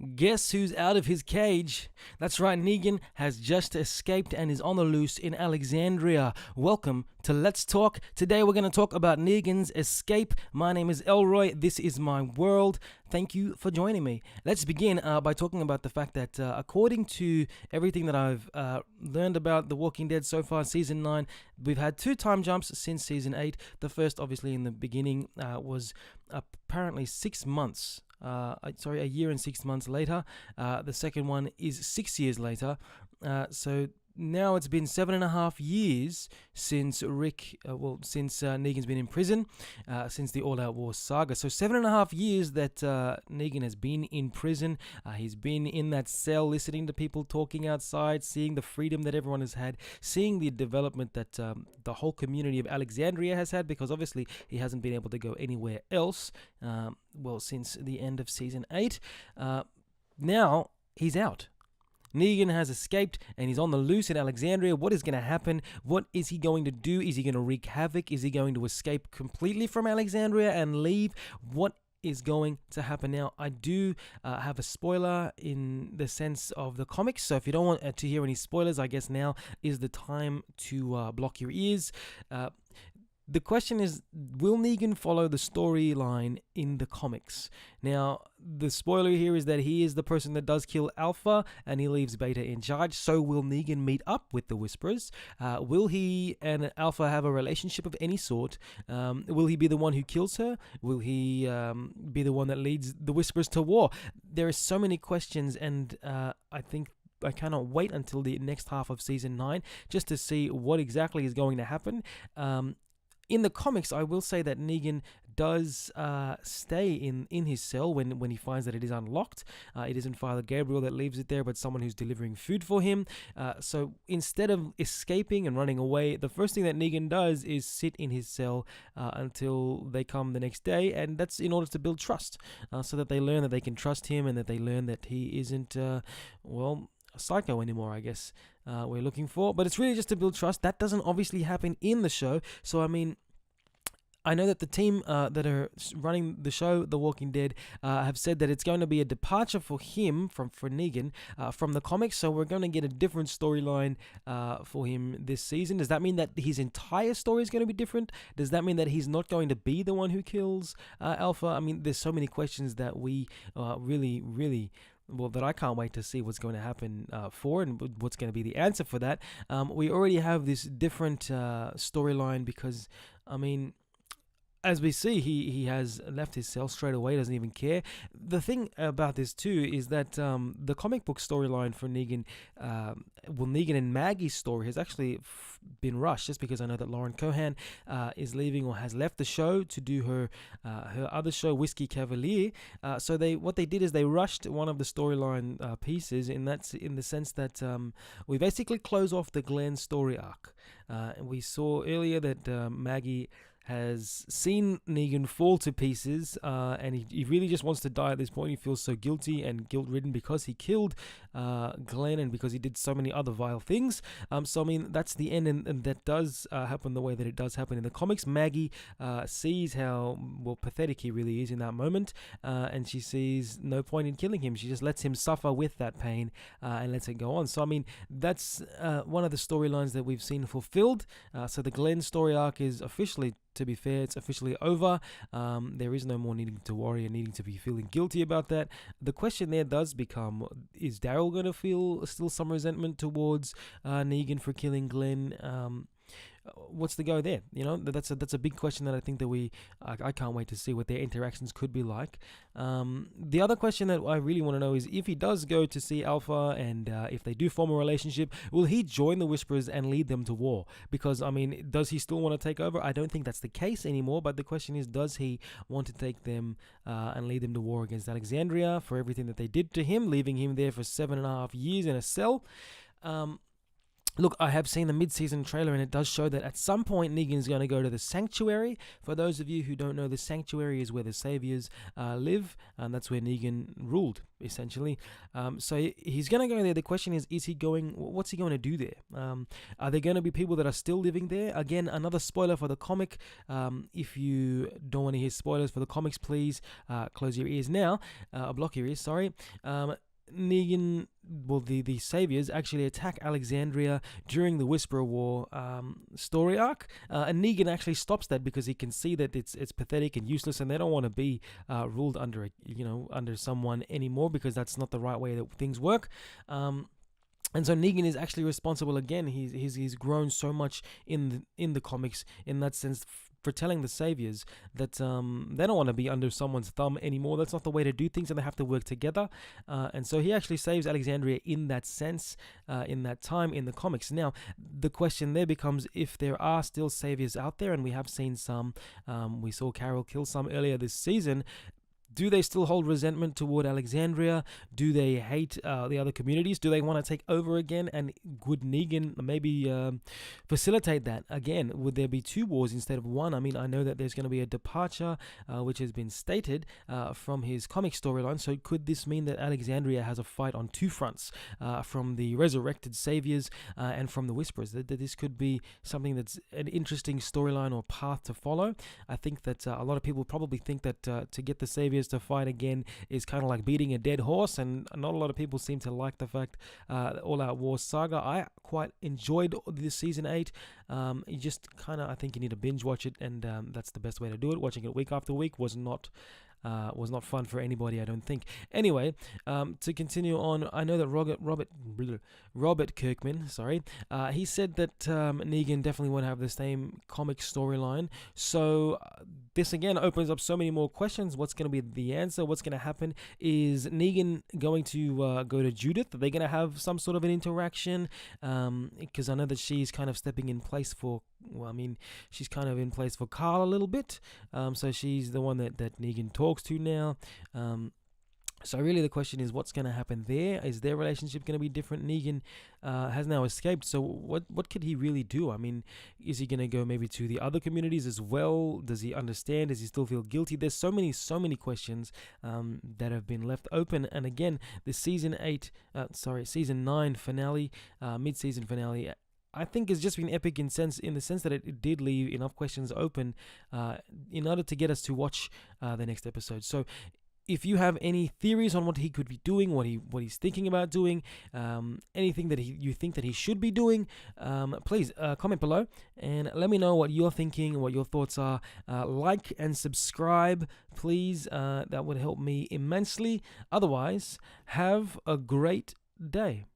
Guess who's out of his cage? That's right, Negan has just escaped and is on the loose in Alexandria. Welcome to Let's Talk. Today we're going to talk about Negan's escape. My name is Elroy. This is my world. Thank you for joining me. Let's begin by talking about the fact that according to everything that I've learned about The Walking Dead so far, Season 9, we've had 2 time jumps since Season 8. The first, obviously, in the beginning was apparently 6 months. A year and 6 months later. The second one is 6 years later. So now it's been 7.5 years since Negan's been in prison, since the All Out War saga. So 7.5 years that Negan has been in prison. He's been in that cell, listening to people talking outside, seeing the freedom that everyone has had, seeing the development that the whole community of Alexandria has had, because obviously he hasn't been able to go anywhere else. Since the end of Season 8. Now he's out. Negan has escaped and he's on the loose in Alexandria. What is going to happen? What is he going to do? Is he going to wreak havoc? Is he going to escape completely from Alexandria and leave? What is going to happen now? I do have a spoiler in the sense of the comics, so if you don't want to hear any spoilers, I guess now is the time to block your ears. The question is, will Negan follow the storyline in the comics? Now, the spoiler here is that he is the person that does kill Alpha, and he leaves Beta in charge. So will Negan meet up with the Whisperers? Will he and Alpha have a relationship of any sort? Will he be the one who kills her? Will he be the one that leads the Whisperers to war? There are so many questions, and I think I cannot wait until the next half of Season 9 just to see what exactly is going to happen. In the comics, I will say that Negan does stay in his cell when he finds that it is unlocked. It isn't Father Gabriel that leaves it there, but someone who's delivering food for him. So instead of escaping and running away, the first thing that Negan does is sit in his cell until they come the next day, and that's in order to build trust, so that they learn that they can trust him and that they learn that he isn't, a psycho anymore, I guess we're looking for. But it's really just to build trust. That doesn't obviously happen in the show. So, I mean, I know that the team that are running the show, The Walking Dead, have said that it's going to be a departure for him, for Negan, from the comics. So we're going to get a different storyline for him this season. Does that mean that his entire story is going to be different? Does that mean that he's not going to be the one who kills Alpha? I mean, there's so many questions that we that I can't wait to see what's going to happen and what's going to be the answer for that. We already have this different storyline because, I mean, as we see, he has left his cell straight away, doesn't even care. The thing about this too is that the comic book storyline for Negan, Negan and Maggie's story has actually been rushed, just because I know that Lauren Cohan is leaving or has left the show to do her other show, Whiskey Cavalier. So what they did is they rushed one of the storyline pieces, in the sense that we basically close off the Glenn story arc. We saw earlier that Maggie has seen Negan fall to pieces, and he really just wants to die at this point. He feels so guilty and guilt-ridden because he killed Glenn and because he did so many other vile things. So, I mean, that's the end, and that does happen the way that it does happen in the comics. Maggie sees how, pathetic he really is in that moment, and she sees no point in killing him. She just lets him suffer with that pain and lets it go on. So, I mean, that's one of the storylines that we've seen fulfilled. So the Glenn story arc is officially, to be fair, it's officially over. There is no more needing to worry and needing to be feeling guilty about that. The question there does become, is Daryl going to feel still some resentment towards Negan for killing Glenn? What's the go there? You know, that's a big question that I think that I can't wait to see what their interactions could be like. The other question that I really want to know is, if he does go to see Alpha and if they do form a relationship, will he join the Whisperers and lead them to war? Because, I mean, does he still want to take over? I don't think that's the case anymore, but the question is, does he want to take them and lead them to war against Alexandria for everything that they did to him, leaving him there for 7.5 years in a cell? Look, I have seen the mid-season trailer, and it does show that at some point Negan is going to go to the Sanctuary. For those of you who don't know, the Sanctuary is where the Saviors live, and that's where Negan ruled, essentially. So he's going to go there. The question is he going? What's he going to do there? Are there going to be people that are still living there? Again, another spoiler for the comic. If you don't want to hear spoilers for the comics, please close your ears now. Block your ears. Sorry. Negan, well, the Saviors actually attack Alexandria during the Whisperer War story arc, and Negan actually stops that because he can see that it's pathetic and useless, and they don't want to be ruled under under someone anymore, because that's not the right way that things work. And so Negan is actually responsible again. He's grown so much in the comics in that sense, for telling the Saviors that they don't want to be under someone's thumb anymore. That's not the way to do things, and they have to work together. And so he actually saves Alexandria in that sense, in that time in the comics. Now, the question there becomes, if there are still Saviors out there, and we have seen some, we saw Carol kill some earlier this season. Do they still hold resentment toward Alexandria? Do they hate the other communities? Do they want to take over again? And would Negan maybe facilitate that again? Would there be two wars instead of one? I mean, I know that there's going to be a departure, which has been stated from his comic storyline. So could this mean that Alexandria has a fight on two fronts, from the resurrected saviors and from the Whisperers? That this could be something that's an interesting storyline or path to follow. I think that a lot of people probably think that to get the saviors to fight again is kind of like beating a dead horse, and not a lot of people seem to like the fact All Out War Saga. I quite enjoyed this season 8. You just kind of, I think you need to binge watch it, and that's the best way to do it. Watching it week after week was not fun for anybody, I don't think. Anyway, to continue on, I know that Robert Kirkman, he said that Negan definitely won't have the same comic storyline. So this again opens up so many more questions. What's going to be the answer? What's going to happen? Is Negan going to go to Judith? Are they going to have some sort of an interaction? Because I know that she's kind of stepping in place for, she's kind of in place for Carl a little bit. So she's the one that Negan talks to now. So really the question is, what's going to happen there? Is their relationship going to be different? Negan has now escaped, so what could he really do? I mean, is he going to go maybe to the other communities as well? Does he understand? Does he still feel guilty? There's so many questions that have been left open. And again, the season 9 finale, mid-season finale, I think has just been epic in the sense that it did leave enough questions open in order to get us to watch the next episode. So if you have any theories on what he could be doing, what he's thinking about doing, anything that you think that he should be doing, please comment below and let me know what you're thinking, what your thoughts are. Like and subscribe, please. That would help me immensely. Otherwise, have a great day.